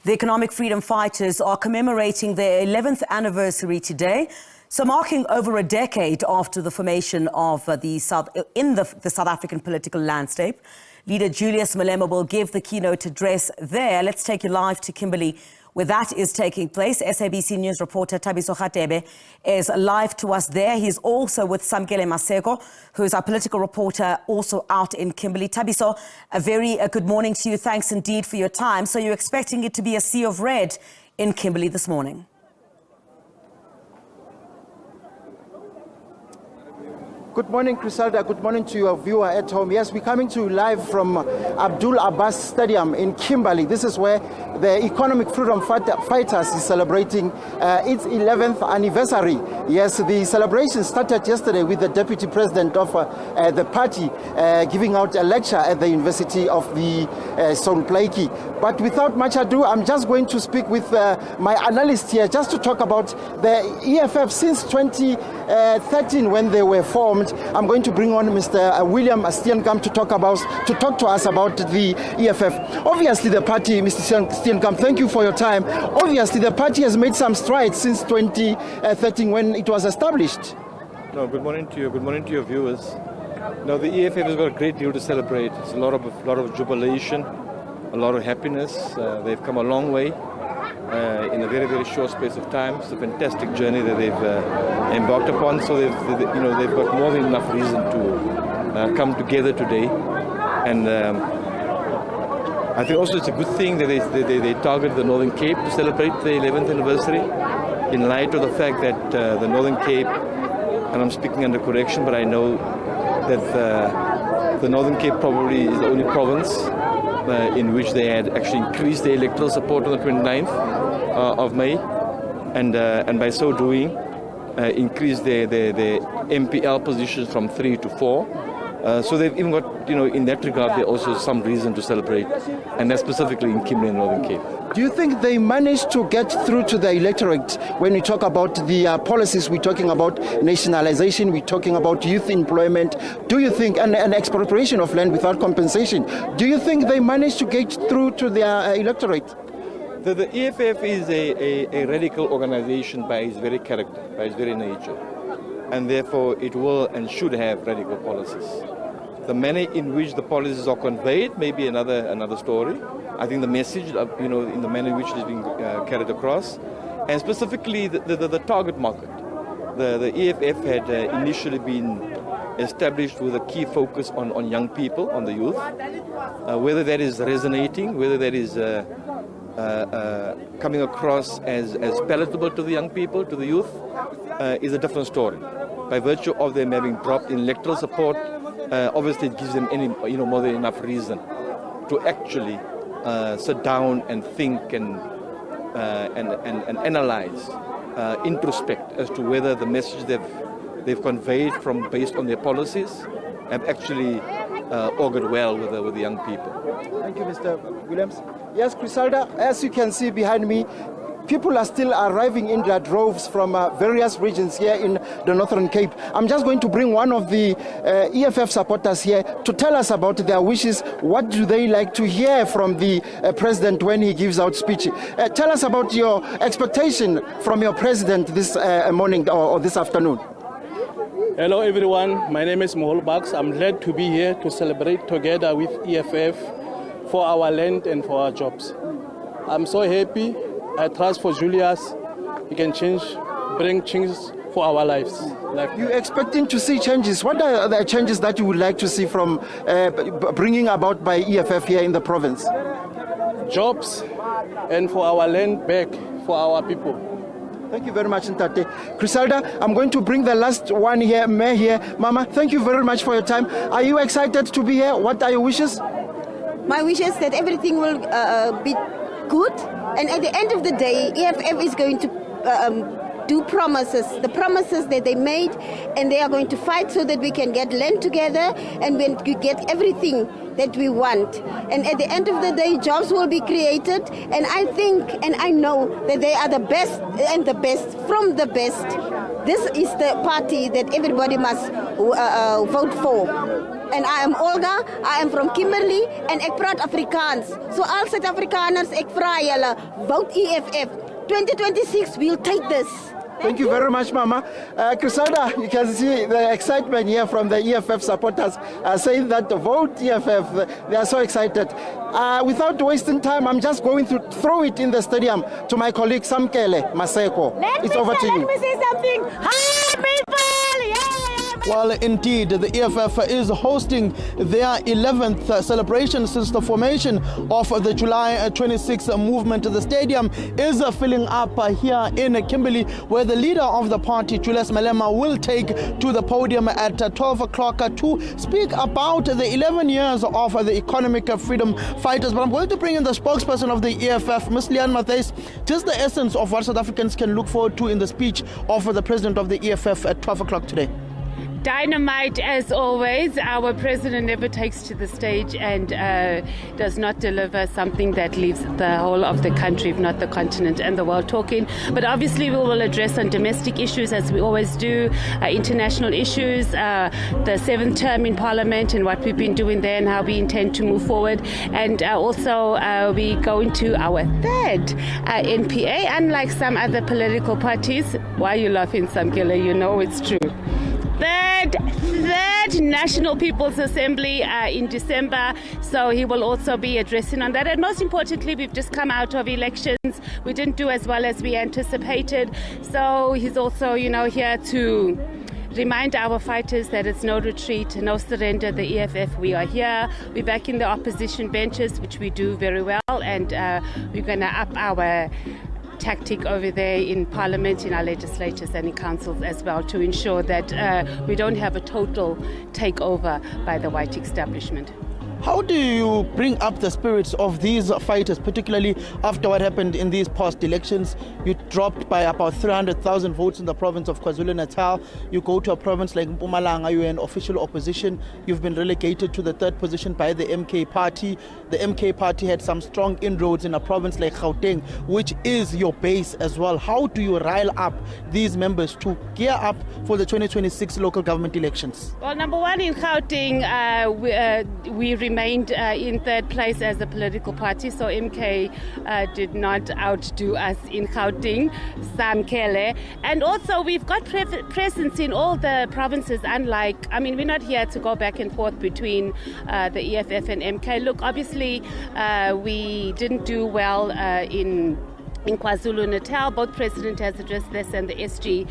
The economic freedom fighters are commemorating their 11th anniversary today. So marking over a decade after the formation of the South African political landscape. Leader Julius Malema will give the keynote address there. Let's take you live to Kimberley, where that is taking place. SABC News reporter Thabiso Radebe is live to us there. He's also with Samkele Maseko, who is our political reporter, also out in Kimberley. Thabiso, a very good morning to you. Thanks indeed for your time. So you're expecting it to be a sea of red in Kimberley this morning? Good morning, Criselda. Good morning to your viewer at home. Yes, we're coming to you live from Abdul Abbas Stadium in Kimberley. This is where the Economic Freedom Fighters is celebrating its 11th anniversary. Yes, the celebration started yesterday with the Deputy President of the party giving out a lecture at the University of the Sonplaki. But without much ado, I'm just going to speak with my analyst here just to talk about the EFF since 2013 when they were formed. I'm going to bring on Mr. William Steenkamp to talk to us about the EFF. Obviously, the party, Mr. Steenkamp, thank you for your time. Obviously, the party has made some strides since 2013 when it was established. No, good morning to you. Good morning to your viewers. Now, the EFF has got a great deal to celebrate. It's a lot of jubilation, a lot of happiness. They've come a long way. In a very, very short space of time. It's a fantastic journey that they've embarked upon. So they've got more than enough reason to come together today. And I think also it's a good thing that they target the Northern Cape to celebrate the 11th anniversary, in light of the fact that the Northern Cape, and I'm speaking under correction, but I know that the Northern Cape probably is the only province in which they had actually increased their electoral support on the 29th of May, and by so doing, increased their MPL positions from 3 to 4. So they've even got, in that regard, there's also some reason to celebrate, and that's specifically in Kimberley and Northern Cape. Do you think they managed to get through to the electorate when we talk about the policies? We're talking about nationalization, we're talking about youth employment. Do you think, and expropriation of land without compensation, do you think they managed to get through to their electorate? The EFF is a radical organization by its very character, by its very nature, and therefore it will and should have radical policies. The manner in which the policies are conveyed may be another story. I think the message, in the manner in which it is being carried across, and specifically the target market. The EFF had initially been established with a key focus on young people, on the youth. Whether that is resonating, whether that is coming across as palatable to the young people, to the youth, is a different story. By virtue of them having dropped in electoral support, obviously it gives them more than enough reason to actually sit down and think and analyze, introspect as to whether the message they've conveyed based on their policies have actually augured well with the young people. Thank you, Mr. Williams. Yes, Criselda, as you can see behind me, people are still arriving in their droves from various regions here in the Northern Cape. I'm just going to bring one of the EFF supporters here to tell us about their wishes. What do they like to hear from the president when he gives out speech? Tell us about your expectation from your president this morning or this afternoon. Hello everyone, my name is Mohol Baks. I'm glad to be here to celebrate together with EFF for our land and for our jobs. I'm so happy. I trust for Julius, he can bring changes for our lives. You're expecting to see changes. What are the changes that you would like to see from bringing about by EFF here in the province? Jobs and for our land back for our people. Thank you very much, Ntate. Criselda, I'm going to bring the last one here, Mayor here. Mama, thank you very much for your time. Are you excited to be here? What are your wishes? My wish is that everything will be good, and at the end of the day, EFF is going to do promises, the promises that they made, and they are going to fight so that we can get land together and we get everything that we want. And at the end of the day, jobs will be created, and I think and I know that they are the best and the best from the best. This is the party that everybody must vote for. En I am Olga, I am from Kimberley en ek praat Afrikaans. So al Suid-Afrikaners, ek vra julle, vote EFF. 2026, we'll take this. Thank you very much, Mama. Griselda, you can see the excitement here from the EFF supporters saying that the vote EFF, they are so excited. Without wasting time, I'm just going to throw it in the stadium to my colleague Samkele, Maseko. It's over to you. Let me say something. Hi, people! Well, indeed, the EFF is hosting their 11th celebration since the formation of the July 26 movement. The stadium is filling up here in Kimberley, where the leader of the party, Julius Malema, will take to the podium at 12 o'clock to speak about the 11 years of the economic freedom fighters. But I'm going to bring in the spokesperson of the EFF, Ms. Leanne Matthys, just the essence of what South Africans can look forward to in the speech of the president of the EFF at 12 o'clock today. Dynamite as always. Our president never takes to the stage and does not deliver something that leaves the whole of the country, if not the continent and the world, talking. But obviously we will address on domestic issues as we always do, international issues, the 7th term in Parliament and what we've been doing there and how we intend to move forward. And also we go into our 3rd NPA, unlike some other political parties. Why are you laughing, Samkele? You know it's true. Third National People's Assembly in December, so he will also be addressing on that. And most importantly, we've just come out of elections. We didn't do as well as we anticipated, so he's also, here to remind our fighters that it's no retreat, no surrender. The EFF, we are here. We're back in the opposition benches, which we do very well, and we're going to up our tactic over there in Parliament, in our legislatures and in councils as well, to ensure that we don't have a total takeover by the white establishment. How do you bring up the spirits of these fighters, particularly after what happened in these past elections? You dropped by about 300,000 votes in the province of KwaZulu-Natal. You go to a province like Mpumalanga, you're in official opposition. You've been relegated to the 3rd position by the MK party. The MK party had some strong inroads in a province like Gauteng, which is your base as well. How do you rile up these members to gear up for the 2026 local government elections? Well, number one, in Gauteng, we remained in 3rd place as a political party, so MK did not outdo us in Gauteng, Samkele. And also we've got presence in all the provinces, unlike, we're not here to go back and forth between the EFF and MK. Look, obviously we didn't do well in KwaZulu-Natal. Both President has addressed this and the SG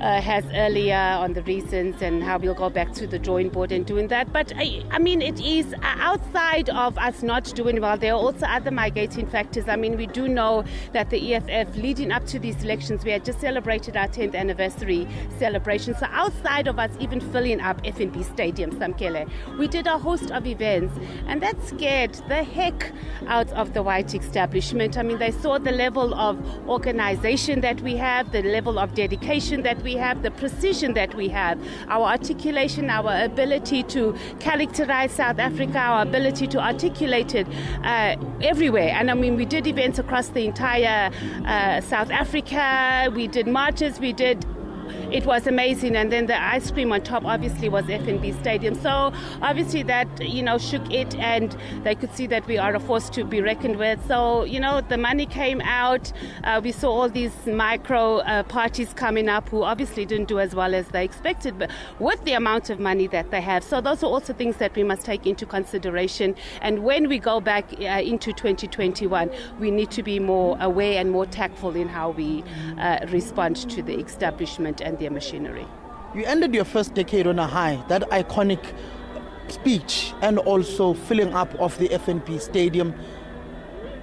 has earlier on the reasons and how we'll go back to the drawing board and doing that. But it is outside of us not doing well. There are also other mitigating factors. We do know that the EFF, leading up to these elections, we had just celebrated our 10th anniversary celebration. So outside of us even filling up FNB Stadium, Samkele, we did a host of events, and that scared the heck out of the white establishment. They saw the level of organization that we have, the level of dedication that we have, the precision that we have, our articulation, our ability to characterize South Africa, our ability to articulate it everywhere. And we did events across the entire South Africa. We did marches, it was amazing. And then the ice cream on top obviously was FNB Stadium. So obviously that, shook it, and they could see that we are a force to be reckoned with. So, the money came out. We saw all these micro parties coming up who obviously didn't do as well as they expected, but with the amount of money that they have. So those are also things that we must take into consideration. And when we go back into 2021, we need to be more aware and more tactful in how we respond to the establishment and their machinery. You ended your first decade on a high, that iconic speech, and also filling up of the FNB Stadium,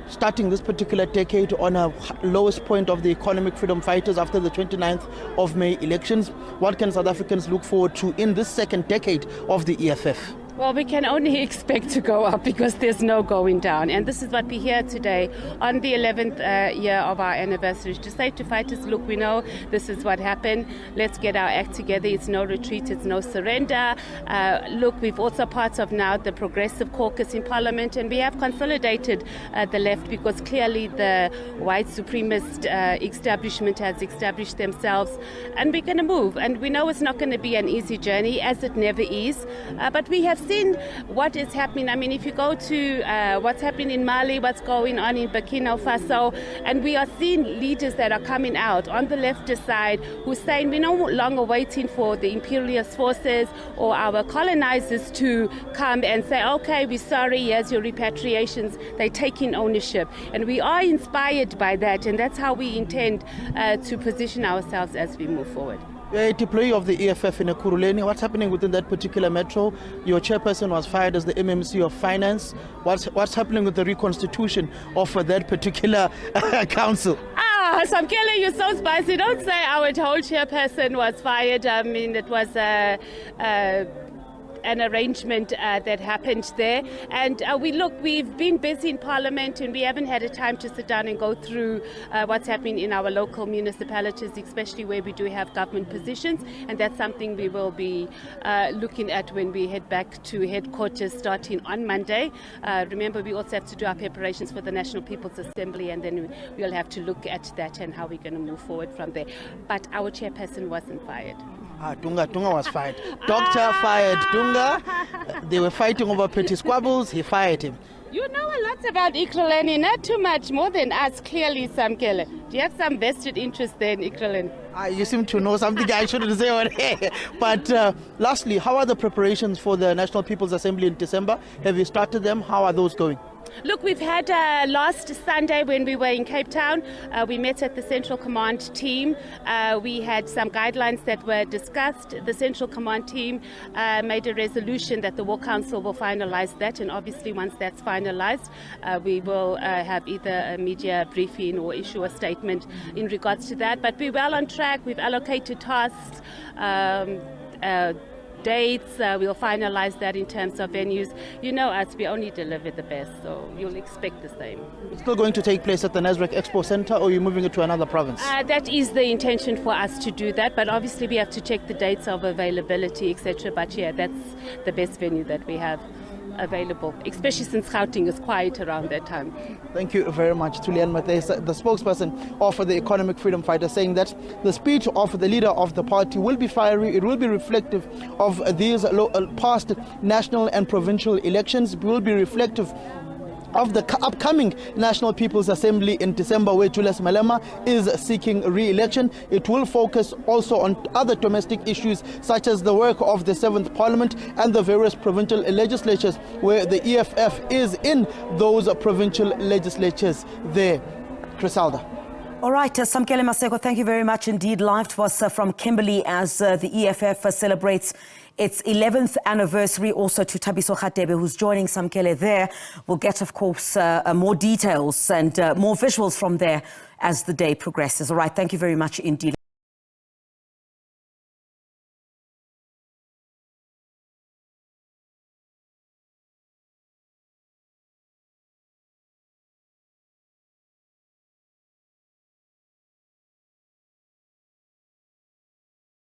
starting this particular decade on a lowest point of the economic freedom fighters after the 29th of May elections. What can South Africans look forward to in this second decade of the EFF? Well, we can only expect to go up because there's no going down. And this is what we hear today on the 11th year of our anniversary, to say to fighters, look, we know this is what happened. Let's get our act together. It's no retreat. It's no surrender. Look, we've also part of now the Progressive Caucus in Parliament, and we have consolidated the left because clearly the white supremacist establishment has established themselves, and we're going to move. And we know it's not going to be an easy journey, as it never is, but we have seen what is happening. I mean, if you go to what's happening in Mali, what's going on in Burkina Faso, and we are seeing leaders that are coming out on the leftist side who are saying we're no longer waiting for the imperialist forces or our colonizers to come and say, okay, we're sorry, here's your repatriations. They're taking ownership. And we are inspired by that, and that's how we intend to position ourselves as we move forward. A deployee of the EFF in Ekurhuleni, what's happening within that particular metro? Your chairperson was fired as the MMC of Finance. What's happening with the reconstitution of that particular council? Samkele, you're so spicy. Don't say our whole chairperson was fired. I mean, it was an arrangement that happened there. And we've been busy in Parliament and we haven't had a time to sit down and go through what's happening in our local municipalities, especially where we do have government positions. And that's something we will be looking at when we head back to headquarters starting on Monday. Remember, we also have to do our preparations for the National People's Assembly, and then we'll have to look at that and how we're going to move forward from there. But our chairperson wasn't fired. Dunga was fired. Doctor fired Dunga. They were fighting over petty squabbles. He fired him. You know a lot about Ekurhuleni, not too much more than us, clearly, Samkele. Do you have some vested interest there in Ekurhuleni? You seem to know something I shouldn't say on air. But lastly, how are the preparations for the National People's Assembly in December? Have you started them? How are those going? Look, we've had last Sunday when we were in Cape Town, we met at the Central Command team. We had some guidelines that were discussed. The Central Command team made a resolution that the War Council will finalize that, and obviously once that's finalized, we will have either a media briefing or issue a statement in regards to that. But we're well on track. We've allocated tasks, dates. We'll finalize that in terms of venues. You know us, we only deliver the best, so you'll expect the same. It's still going to take place at the Nasrec Expo Center, or are you moving it to another province? That is the intention for us to do that, but obviously we have to check the dates of availability, etc. But yeah, that's the best venue that we have available, especially since Gauteng is quiet around that time. Thank you very much, Julius Malema, the spokesperson of the Economic Freedom Fighters, saying that the speech of the leader of the party will be fiery. It will be reflective of these past national and provincial elections. It will be reflective of the upcoming National People's Assembly in December, where Julius Malema is seeking re-election. It will focus also on other domestic issues, such as the work of the 7th Parliament and the various provincial legislatures, where the EFF is in those provincial legislatures there. Crisalda. All right, Samkele Maseko, thank you very much indeed. Live to us from Kimberley as the EFF celebrates its 11th anniversary. Also to Thabiso, who's joining Samkele there. We'll get, of course, more details and more visuals from there as the day progresses. All right, thank you very much indeed.